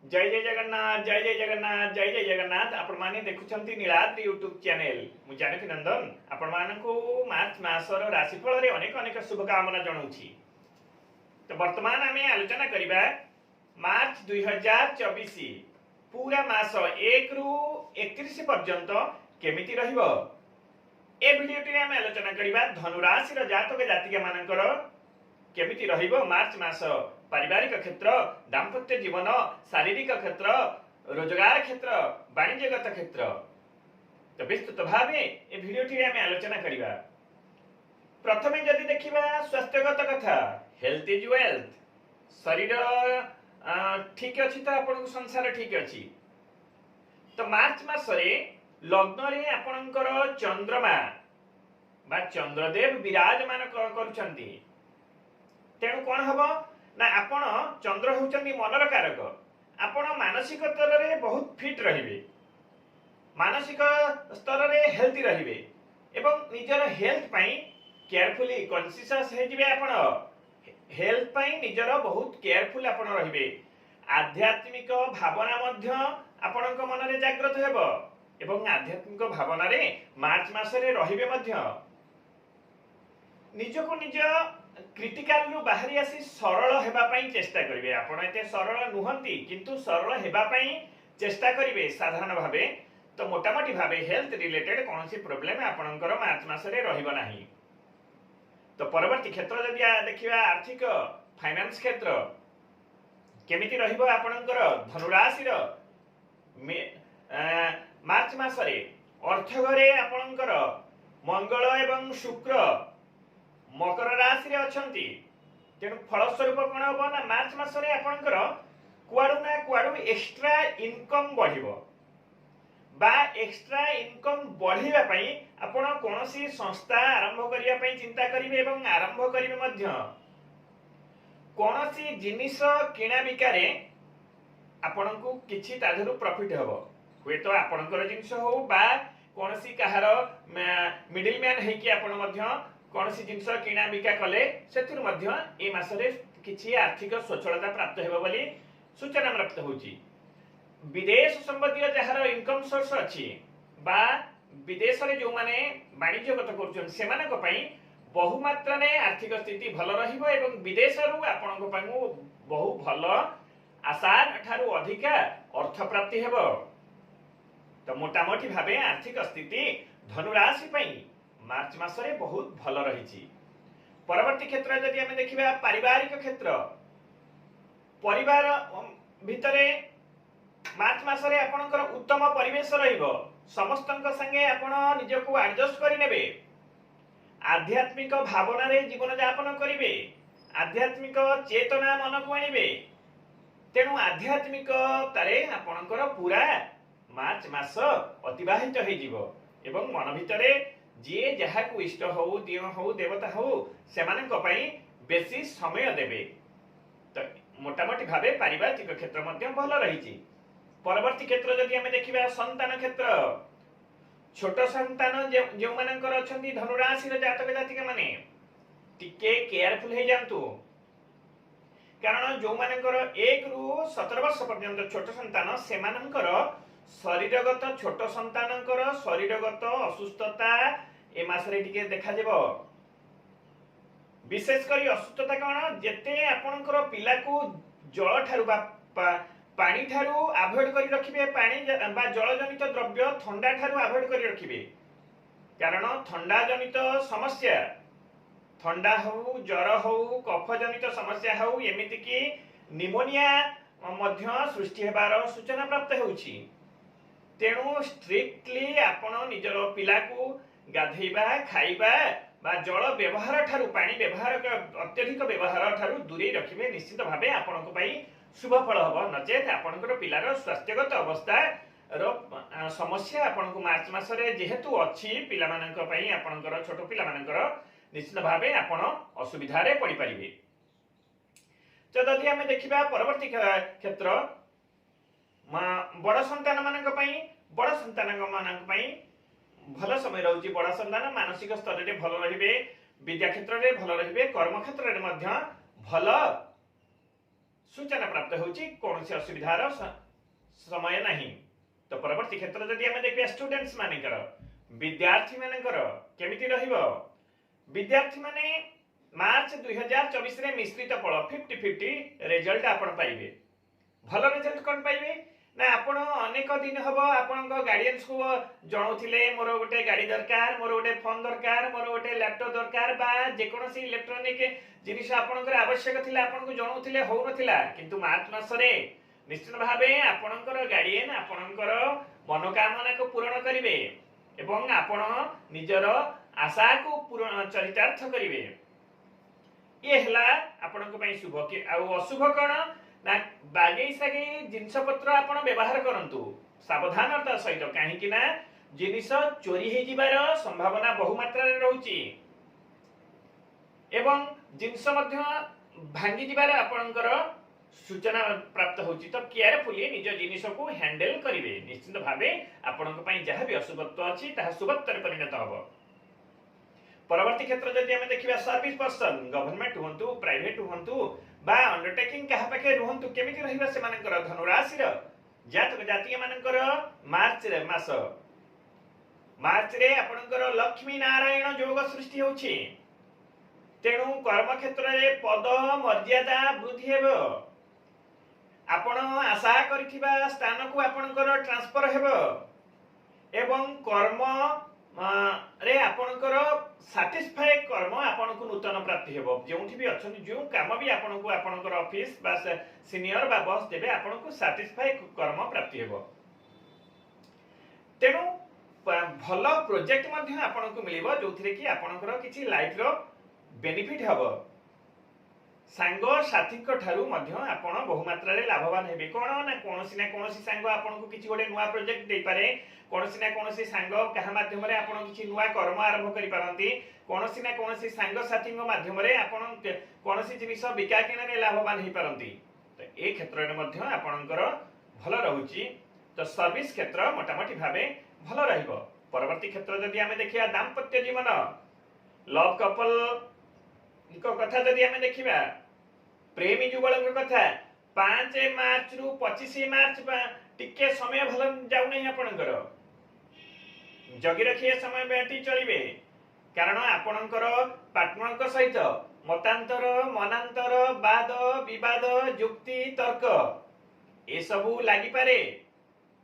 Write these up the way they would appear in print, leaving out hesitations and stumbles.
जय जय जगन्नाथ जय जय जगन्नाथ जय जय जगन्नाथ आपण माने देखुछंती नीलाद्रि यूट्यूब चैनल मु जानकी नंदन आपण मानकु मार्च मासर राशिफल रे अनेक अनेक शुभकामना जणाउछि। तो वर्तमान आमे आलोचना करिबा मार्च 2024 पूरा मास 1 रु 31 पर्यंत केमिति रहिबो ए वीडियो टी आमे आलोचना करिबा धनु राशि रो जातक जातिका मानकर केमिति रहिबो मार्च मास पारिवारिक क्षेत्र दाम्पत्य जीवन शारीरिक क्षेत्र रोजगार क्षेत्र वाणिज्यगत क्षेत्र। तो विस्तृत भाव ए वीडियो टी आमे आलोचना करिबा। प्रथमे जदि देखिबा स्वास्थ्यगत कथा हेल्थ इज वेल्थ शरीर ठीक अछि तो आपन संसार ठीक अछि। तो मार्च मास रे लग्न रे आपनकर चंद्रमा बा चंद्रदेव विराजमान करूछंती। तेणु कौन हम ना आपण चंद्र होचंदी मनर कारक आपण मानसिक स्तर रे बहुत फिट रहिबे मानसिक स्तर रे हेल्थी रहिबे एवं निजर हेल्थ पई केयरफुली कॉन्शियस हे जिवे आपण हेल्थ पई निजर बहुत केयरफुल आपण रहिबे। आध्यात्मिक भावना मध्य आपणक मन रे जागृत हेबो एवं आध्यात्मिक भावना रे मार्च मास रे रहिबे मध्य निजको निज क्रिटिकल रु बाहरी आसी सरल हेबा पई चेष्टा करिवे। आपण एते सरल नुहंती किंतु सरल हेबा पई चेष्टा करिवे साधारण भाबे। तो मोटामोटी भाबे हेल्थ रिलेटेड कोनोसी प्रॉब्लम आपणकर मार्च मास रे रहिबो नाही। तो परवर्ती क्षेत्र जदि देखिबा आर्थिक फाइनेंस क्षेत्र केमिति रहिबो आपणकर धनु राशि रो मार्च मास रे अर्थ घरे आपणकर मंगल एवं शुक्र मकर राशि रे अछंती। तेणु फलस्वरूप कोन हो ना मार्च मास रे आपनकर कुआडू ना कुआडू एक्स्ट्रा इनकम बढ़िबो बा एक्स्ट्रा इनकम बढ़िबा पई आपण कोनोसी संस्था आरंभ करिया पई चिंता करिवे एवं आरंभ करिवे मध्य कोनोसी जिनिस किना बिकारे आपनकु किछि ताधरु प्रॉफिट हबो। होय तो आपनकर जिनिस हो बा कोनोसी कहार मिडिल मैन हे कि आपण मध्य कोनोसी जिनिस किना बिका कले सेतिर मध्य ए मासरे किछि आर्थिक स्वच्छलता प्राप्त हेबो बोली सूचना प्राप्त होउची। विदेश संबंधी जहार इनकम सोर्स अछि बा विदेश रे जो माने वाणिज्यगत करूछन सेमानक पई बहु मात्रा रे आर्थिक स्थिति भल रहिबो एवं विदेश रु आपनक पई बहु भल आशा ठारू अधिका अर्थ प्राप्ति हेबो। तो मोटामोटी भाबे आर्थिक स्थिति धनु राशि पई मार्च मास रे बहुत भल रहिछि। परवर्ती क्षेत्र जदि हमें देखिबा पारिवारिक क्षेत्र परिवार भितरे मार्च मास रे आपनकर उत्तम परिवेश रहिबो समस्तक संगे आपण निजको एडजस्ट करि नेबे आध्यात्मिक भावना रे जीवन यापन करिवे आध्यात्मिक चेतना मन को आनिबे। तेणु आध्यात्मिक तारे आपनकर पूरा मार्च मास अतिबाहित हे जीवो एवं मन भितरे जे जहा को इष्ट हो दिय हो देवता हो सेमानक पई बेसी समय देबे। तो मोटामोटी भाबे पारिवारिक क्षेत्र मध्य भल रहिछि। परवर्ती क्षेत्र जदि हमें देखिबा संतान क्षेत्र छोट संतान जे मानकर अछंती धनु राशि रे जातक जातिका माने टिके केयरफुल हे जानतु कारण जो मानकर 1 रु 17 वर्ष पर्यंत छोट संतान सेमानकर शरीरगत छोट संतानकर शरीरगत असुस्थता ए मासरे टिके देखा जेबो। विशेष करी असुस्थता कोन जेते आपनकर पिला को जल ठारू बा पानी ठारू अवॉइड करी रखिबे पानी बा जल जनित द्रव्य ठंडा ठारू अवॉइड करी रखिबे कारण ठंडा जनित समस्या ठंडा हो ज्वर हो कफ जनित समस्या हो एमिति कि निमोनिया मध्य सृष्टि हेबार सूचना प्राप्त होउछि। तेणु स्ट्रिक्टली आपण निजर पिला को गाधैबा खाइबा बा जल व्यवहार ठारू पानी व्यवहार अत्यधिक व्यवहार ठारू दूरे रखिबे निश्चित भाबे आपनको पई शुभ फल हबो नचेत आपनकर पिलार स्वास्थ्यगत अवस्था रो समस्या आपनको मार्च मास रे जेहेतु अछि पिला मानक पई आपनकर छोट पिला मानकर निश्चित भाबे आपण असुविधा रे पड़ी परिबे। तो जदि हमें देखिबा परवर्ती क्षेत्र बड़ संतान मानक पई भल समय रहउची। बड़ संतान मानसिक स्तर रे भल रहिबे विद्या क्षेत्र रे भल रहिबे कर्म क्षेत्र रे मध्य भल सूचना प्राप्त होची कोनोसी असुविधार समय नहीं। तो परवर्ती क्षेत्र जदि आमे देखिबा स्टूडेंट्स मानकर विद्यार्थी मानकर केमिति रहिबो। विद्यार्थी माने मार्च 2024 रे मिश्रित फल 50-50 रिजल्ट आपण पाइबे। भल रिजल्ट कोन पाइबे ना आपण अनेक दिन हबो आपण गार्डियंस को जणाउथिले मोर गोटे गाड़ी दरकार, मोर गोटे फोन दरकार, मोर गोटे लैपटॉप दरकार बा जे कोनोसी इलेक्ट्रॉनिक जिनिस आपणकर आवश्यक थिला आपण को जणाउथिले हो नथिला। किंतु मार्च मास रे निश्चित भावे आपणकर गार्डियन आपणकर मनोकामना को पूर्ण करिवे एवं आपण निजर आशा को पूर्ण चरितार्थ करिवे। ये हला आपणक पई शुभ कि आ अशुभ कोन ना बागेई सागेई जिनस पत्र आपण व्यवहार करंतु सावधानता सहित काहे कि ना जिनिस चोरी हे जिबार संभावना बहु मात्रा रे रहउची एवं जिनस मध्य भांगी जिबार आपणकर सूचना प्राप्त होची। तो केयरफुली निज जिनिस को हैंडल करिवे। निश्चित भावे आपणक पई जहा भी अशुभत्व अछि ताहा शुभत्व परिणत हबो। परवर्ती क्षेत्र जदि हमें देखिबा सर्विस पर्सन गवर्नमेंट हुंतु प्राइवेट हुंतु बा अंडरटेकिंग कहा पाखे रुहंतु केमिति रहिबा से मानकर धनुराशि र जातक जातिय मानकर मार्च रे आपनकर लक्ष्मी नारायण योग सृष्टि होछि। तेणु कर्म क्षेत्र रे पद मर्यादा वृद्धि हेबो। आपण आशा करिथिबा स्थान को आपनकर ट्रांसफर हेबो एवं कर्म रे आपनकर सैटिस्फाई कर्म आपनको नूतन प्राप्ति हेबो। जेउठी भी अछन जो काम भी आपनको आपनकर ऑफिस बा सीनियर बा बॉस देबे आपनको सैटिस्फाई कर्म प्राप्ति हेबो। तेणु भल प्रोजेक्ट मध्ये आपनको मिलिबो जोथिरे कि आपनकर किछि लाइफ रो बेनिफिट हेबो। सांग साथी ठारू आपण बहु मात्रा रे लाभवान हेबे। कोन ना कोनोसी सांग आपनको किछि गोटे नुवा प्रोजेक्ट दे पारे, कोनोसी सांग कहा माध्यम रे आपण किछि नुवा कर्म आरंभ करि पारंती, कोनोसी सांग साथी माध्यम रे आपण कोनोसी जिनिस बिका किना रे लाभवान हे पारंती। तो ए क्षेत्र रे मध्ये आपणकर भल रहउची। तो सर्विस क्षेत्र मोटामोटी भाबे भल रहिबो। परवर्ती क्षेत्र जदि हमें देखिया दाम्पत्य जीवन लव कपल इको कथा जदि हमें देखिबा प्रेमी जुगल कथा 5 मार्च रु 25 मार्च टिके समय भल जाउ नै आपणकर जगी रखिए समय बेटी चलिबे। कारण आपणकर पार्टनर सहित मतांतर मनांतर वाद विवाद युक्ति तर्क ए सबु लागि पारे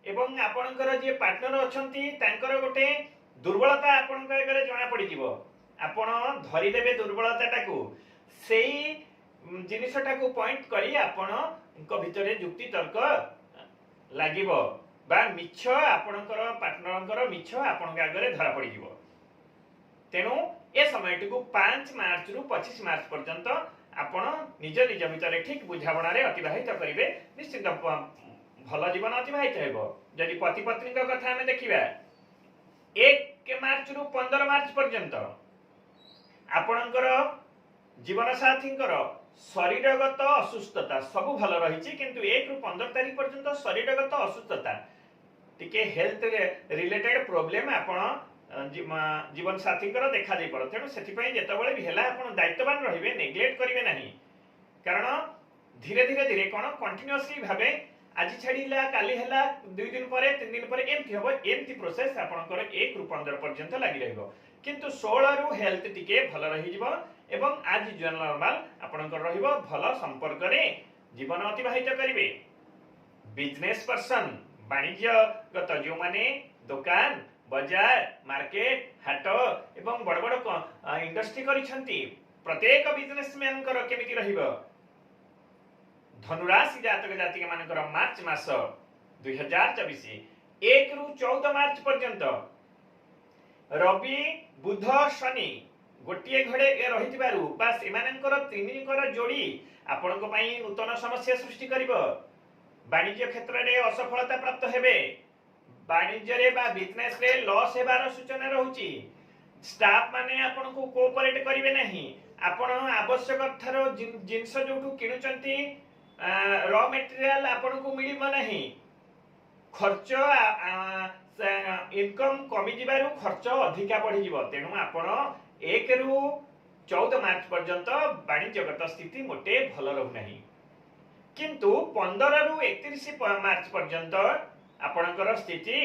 एवं आपणकर जे पार्टनर अछंती तांकर गोटे दुर्बलता आपणकर एगरे जणा पड़ी जिवो। आपण धरी देबे दुर्बलता टाकू सेही जिनिसटा को पॉइंट करी आपण को भितरे युक्ति तर्क लागिबो बा मिछ आपणकर पार्टनरकर मिछ आपण आगरे धरा पड़ी जिवो। तेणु ए समयटी को 5 मार्च रु 25 मार्च पर्यंत आपण निज निज भितरे ठीक बुझावणा रे अतिबाहित करिवे। निश्चित भल जीवन अतिबाहित हेबो। जदि पति पत्नी का कथा हमें देखिबा 1 मार्च रु 15 मार्च पर्यंत आपणकर जीवन साथींकर शरीरगत असुस्थता सबु भल रही किंतु 1 रु 15 तारीख पर्यंत शरीरगत असुस्थता टिके हेल्थ रिलेटेड प्रॉब्लम आपण जीवन साथींकर देखा दे पर। तेणु सेति पई जेतबेले भी हेला आपण दायित्ववान रहिबे, नेग्लेक्ट करिवे नाही। कारण धीरे धीरे धीरे कोन कंटीन्यूअसली भाबे आज छाड़ीला काली हेला 2 दिन परे 3 दिन परे एमथि हबो। एमथि प्रोसेस आपणकर 1 रु 15 पर्यंत लागि रहइबो किंतु 16 रु हेल्थ टिके भल रही जिवो एवं आज जो नॉर्मल आपणकर रहिबो भल संपर्क रे जीवन अतिबाहित करिवे। बिजनेस पर्सन वाणिज्यगत जो माने दुकान बाजार मार्केट हाट एवं बड़ बड़ इंडस्ट्री करिसंती प्रत्येक बिजनेसमैन कर केमिति रहिबो। धनुराशि जातक जातिक मानकर मार्च मास 2024 1 रु 14 मार्च पर्यंत रवि बुध शनि गोटे घड़े रही बास एमानकर त्रिनीकर जोड़ी आपनको पई नूतन समस्या सृष्टि करिवो। वाणिज्य क्षेत्र रे असफलता प्राप्त हेबे। वाणिज्य रे बा बिजनेस रे लॉस हेबार सूचना रहउची। स्टाफ माने आपनको कोऑपरेट करिवे नाही। आपण आवश्यक थारो जिंस जोटू किनुचंती रॉ मटेरियल आपनको मिलिबो नाही। खर्च इनकम कमी जिबारु खर्च अधिका बढ़ी जिवो। तेणु आपण 1 रु 14 मार्च पर्यंत वाणिज्यगत स्थिति मोटे भल रहु नाही। किंतु 15 रु 31 मार्च पर्यंत आपणकर स्थिति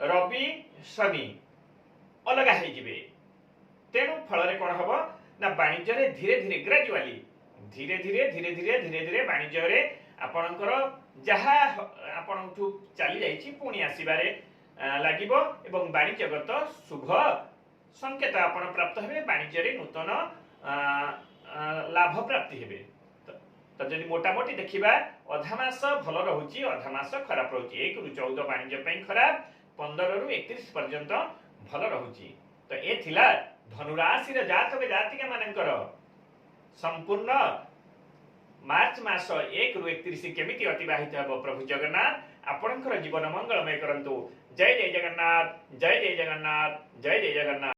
रवि शनि अलग हो तेणु फल कौन हम ना वाणिज्य धीरे धीरे ग्रेजुआली धीरे धीरे धीरे धीरे धीरे धीरे वाणिज्य आपणकर जहाँ आपण चली जाइए पुणी आसबारे लागिबो एवं वाणिज्यगत शुभ संकेत आपण प्राप्त हेबे वाणिज्य नूतन लाभ प्राप्ति हेबे। तो जदि मोटामोटी देखा अधा मास भल रोचे अधा मास खराब रोचे 1 रु 14 वाणिज्य खराब 15 रु 31 पर्यंत भल रोचे। तो ये थिला धनुराशि जातक जातिका मानकर संपूर्ण मार्च मास 1 रु 31 केमिति अतिबाहित हेबो प्रभु जगन्नाथ आपणकर जीवन मंगलमय करंतु। जय जय जगन्नाथ जय जय जगन्नाथ जय जय जगन्नाथ।